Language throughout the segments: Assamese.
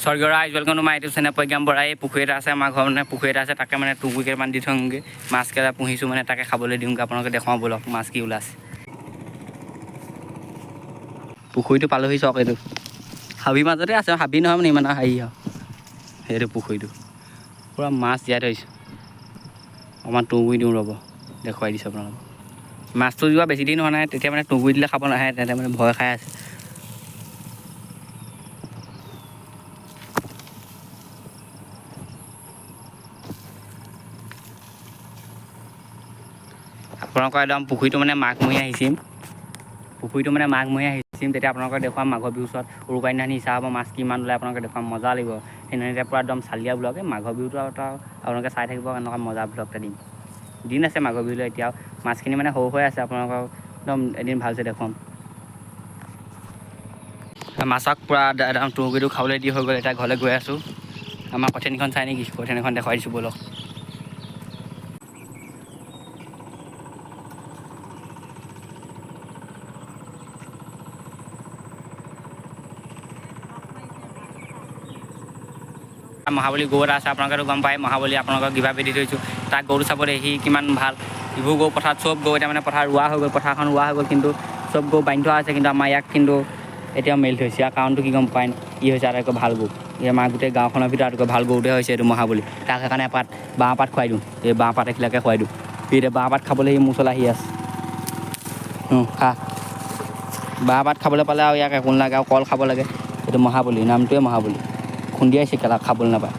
স্বৰ্গীয় ৰাইজ welcome to my YouTube channel Pragyan Bora. এই পুখুৰী এটা আছে আমাৰ ঘৰ মানে পুখুৰী এটা আছে, তাকে মানে টুকুৰি কেইটামান দি থওঁগৈ। মাছ কেইটা পুহিছোঁ মানে তাকে খাবলৈ দিওঁগৈ, আপোনালোকে দেখুৱাওঁ ব'লক মাছ কি ওলাইছে। পুখুৰীটো পালোহি, চাওক এইটো হাবিৰ মাজতে আছে, হাবি নহয় মানে ইমান হেৰি আৰু সেইটো পুখুৰীটো পূৰা মাছ জীয়াই থৈছোঁ। অকণমান টুকুৰি দিওঁ ৰ'ব, দেখুৱাই দিছোঁ আপোনালোকক। মাছটো যোৱা বেছি দিন হোৱা নাই, তেতিয়া মানে টুকুৰি দিলে খাব নাহে, তেতিয়া মানে ভয় খাই আছে। আপোনালোকৰ একদম পুখুৰীটো মানে মাঘমহীয়া সিঁচিম, তেতিয়া আপোনালোকক দেখুৱাম মাঘৰ বিহুৰ ওচৰত উৰুকাৰ দিনাখনি সিঁচা হ'ব, মাছ কিমান ওলাই আপোনালোকে দেখুৱাম, মজা লাগিব। সেইদিনা এতিয়া পূৰা একদম চালিয়া ব্লগ, মাঘৰ বিহুটো আৰু আপোনালোকে চাই থাকিব, এনেকুৱা মজা ব্লগ এটা দিন আছে মাঘৰ বিহুলৈ। এতিয়াও মাছখিনি মানে সৰু হৈ আছে, আপোনালোকক একদম এদিন ভালছে দেখুৱাম। মাছক পূৰা একদম টুকুৰিটো খাবলৈ দি হৈ গ'ল, এতিয়া ঘৰলৈ গৈ আছোঁ। আমাৰ কঠীয়ানিখন চাই নেকি, কঠীয়ানিখন দেখুৱাই দিছোঁ ব'লক। মহাবলী গৰু এটা আছে, আপোনালোকেতো গম পায় মহাবলী আপোনালোকক কিবাকৈ দি থৈছোঁ। তাক গৰুটো চাবলৈ সি কিমান ভাল। ইবোৰ গৰু পথাৰত চব গৰু এতিয়া মানে পথাৰ ৰোৱা হৈ গ'ল, পথাৰখন ৰোৱা হৈ গ'ল, কিন্তু চব গৰু বান্ধি থোৱা আছে। কিন্তু আমাৰ ইয়াক কিন্তু এতিয়াও মেলি থৈছে, ইয়াৰ কাৰণটো কি গম পায়, ই হৈছে আটাইতকৈ ভাল গৰু। এই আমাৰ গোটেই গাঁওখনৰ ভিতৰত আটাইতকৈ ভাল গৰুটোৱে হৈছে এইটো মহাবলী। তাক সেইকাৰণে বাঁহ পাত খুৱাই দিওঁ, এই বাঁহ পাত এখিলাকে খুৱাই দিওঁ। সি এতিয়া বাঁহ পাত খাবলৈ সি মোৰ ওচৰলৈ আহি আছে। খা, বাঁহ পাত খাবলৈ পালে আৰু ইয়াক একো নালাগে, আৰু কল খাব লাগে। এইটো মহাবলী, নামটোৱে মহাবলী, খুন্দিয়াই চিকেলা খাবলৈ নাপায়।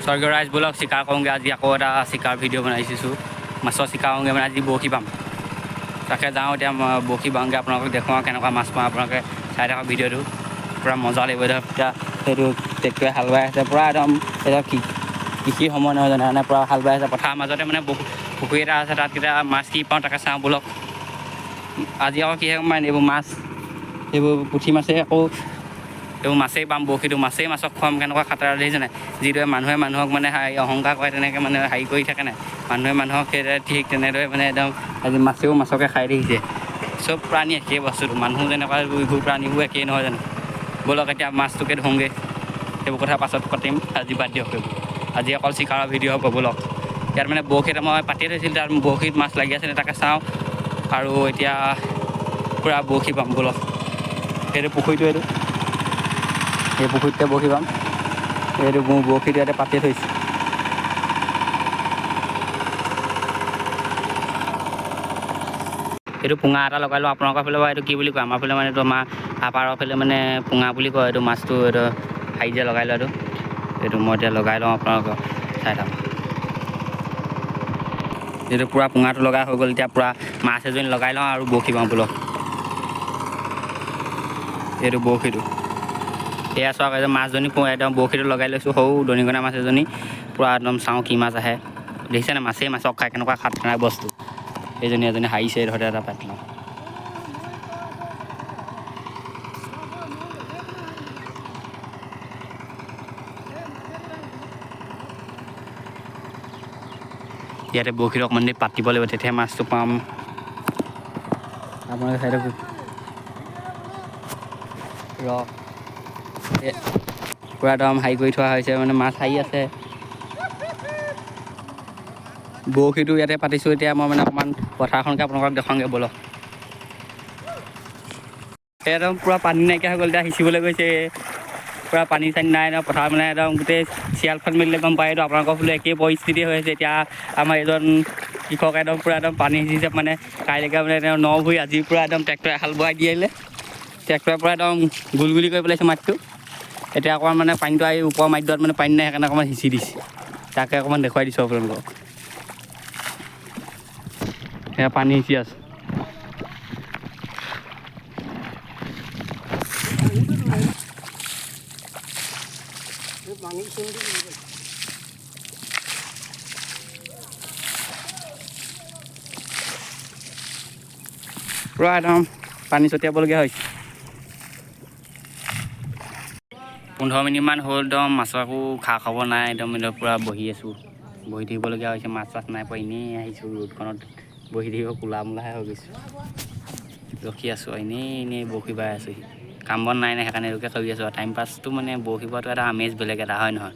স্বৰ্গীয় ৰাইজ ব'লক চিকাৰ কৰোঁগৈ, আজি আকৌ এটা চিকাৰ ভিডিঅ' বনাই দিছোঁ। মাছৰ চিকাৰ কৰোঁগৈ, মানে আজি বৰশী বাম, তাকে যাওঁ এতিয়া বৰশী বাওঁগৈ, আপোনালোকক দেখুৱাওঁ কেনেকুৱা মাছ পাওঁ। আপোনালোকে চাই থাকক ভিডিঅ'টো, পূৰা মজা লাগিব। এতিয়া সেইটো ট্ৰেক্টৰে হাল বাই আছে, পূৰা একদম এতিয়া কৃষিৰ সময় নহয় জানো, মানে পূৰা হাল বাই আছে। পথাৰৰ মাজতে মানে পুখুৰী এটা আছে, তাত এতিয়া মাছ কি পাওঁ তাকে চাওঁ ব'লক। আজি আকৌ কিহে মানে এইবোৰ মাছ, এইবোৰ পুঠি মাছে, আকৌ এইবোৰ মাছেই পাম, বৰশীটো মাছেই মাছক খুৱাম, কেনেকুৱা খাতৰা দেখিছে নাই। যিদৰে মানুহে মানুহক মানে অহংকাৰ কৰে, তেনেকৈ মানে হেৰি কৰি থাকে নাই, মানুহে মানুহক ঠিক তেনেদৰে মানে একদম আজি মাছেও মাছকে খাই দেখিছে। চব প্ৰাণী একেই বস্তুটো, মানুহ যেনেকুৱা এইবোৰ প্ৰাণীবোৰ একেই নহয় জানো। ব'লক এতিয়া মাছটোকে ধৰোঁগৈ, সেইবোৰ কথা পাছত পাতিম, আজি বাদ দিয়ক সেইবোৰ। আজি অকল চিকাৰৰ ভিডিঅ' হ'ব ব'লক। ইয়াত মানে বৰশী এটা মই পাতিয়ে থৈছিলোঁ, তাত বৰশীত মাছ লাগি আছিলে, তাকে চাওঁ। আৰু এতিয়া পূৰা বৰশী বাম ব'লক। সেইটো পুখুৰীটো, এই পুখুৰীটোতে বৰশী বাম। এইটো মোৰ বৰশীটো ইয়াতে পাতিয়ে থৈছোঁ। এইটো পুঙা এটা লগাই লওঁ, আপোনালোকৰ ফালে বাৰু এইটো কি বুলি কয়, আমাৰ ফালে মানে এইটো আমাৰ আপাৰৰ ফালে মানে পুঙা বুলি কয়। এইটো মাছটো এইটো হেৰি যে লগাই লওঁ, এইটো মই এতিয়া লগাই লওঁ, আপোনালোকক চাই থাকক। এইটো পূৰা পুঙাটো লগা হৈ গ'ল, এতিয়া পূৰা মাছ এজনী লগাই লওঁ আৰু বৰশী বাওঁ ব'লক। এইটো বৰশীটো, এয়া চাওক, একদম মাছজনী একদম বৰশীটো লগাই লৈছোঁ, সৰু দৰিকণা মাছ এজনী। পূৰা একদম চাওঁ কি মাছ আহে, দেখিছেনে মাছেই মাছক খাই, কেনেকুৱা খাতৰনাক বস্তু। এজনী হাৰিছে, ধৰতে এটা পাতি লওঁ। ইয়াতে বৰশীটো অকণমান দেৰি পাতিব লাগিব, তেতিয়াহে মাছটো পাম। আপোনালোকে চাই থাকক পূৰা একদম হেৰি কৰি থোৱা হৈছে, মানে মাছ আহি আছে। বৰশীটো ইয়াতে পাতিছোঁ, এতিয়া মই মানে অকণমান পথাৰখনকে আপোনালোকক দেখুৱাওঁগৈ ব'লক। একদম পূৰা পানী নাইকিয়া হৈ গ'ল, এতিয়া সিঁচিবলৈ গৈছে। পূৰা পানী চানী নাই ন পথাৰ, মানে একদম গোটেই চিৰালখন মেলিলে গম পায়। এইটো আপোনালোকৰ ফালে একেই পৰিস্থিতি হৈ আছে। এতিয়া আমাৰ এজন কৃষক একদম পূৰা একদম পানী সিঁচিছে, মানে কাইলৈকে মানে তেওঁ ভূই আজিৰ পূৰা একদম ট্ৰেক্টৰে হাল বোৱাই দিলে। ট্ৰেক্টৰে পূৰা একদম গুলগুলি কৰি পেলাইছে মাটিটো। এতিয়া অকণমান মানে পানীটো আহি ওপৰৰ মাটিডৰাত মানে পানী নাই, সেইকাৰণে অকণমান সিঁচি দিছে। তাকে অকণমান দেখুৱাই দিছোঁ আপোনালোকক। সেয়া পানী সিঁচি আছে। পূৰা একদম পানী ছটিয়াবলগীয়া হৈছে। 15 মিনিটমান হ'ল, একদম মাছৰ একো খা খবৰ নাই, একদম পূৰা বহি আছোঁ, বহি থাকিবলগীয়া হৈছে। মাছ চাছ নাই পোৱা, এনেই আহিছোঁ ৰ'দখনত বহি থাকিব, ক'লা মূলাহে হৈ গৈছোঁ। ৰখি আছোঁ, এনেই বৰশী বাই আছোঁহি। কাম বন নাই সেইকাৰণে এইটোকে কৰি আছোঁ আৰু টাইম পাছটো মানে বৰশী বোৱাটো এটা আমেজ বেলেগ এটা হয় নহয়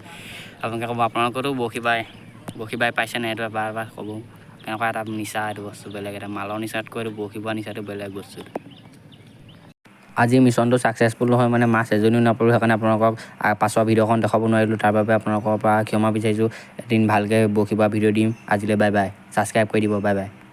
আপোনালোকে ক'ব আপোনালোকৰো বৰশী বাই পাইছেনে এইটো এবাৰ ক'ব তেনেকুৱা এটা নিচা এইটো বস্তু বেলেগ এটা মালৰ নিচাতকৈ এইটো বৰশী বোৱা নিচাটো বেলেগ বস্তু আজি মিছনটো ছাকচেছফুল নহয় মানে মাছ এজনীও নাপালোঁ সেইকাৰণে আপোনালোকক পাছৰ ভিডিঅ'খন দেখাব নোৱাৰিলোঁ তাৰ বাবে আপোনালোকৰ পৰা ক্ষমা বিচাৰিছোঁ এদিন ভালকৈ বৰশী বোৱা ভিডিঅ' দিম আজিলৈ বাই বাই ছাবস্ক্ৰাইব কৰি দিব বাই বাই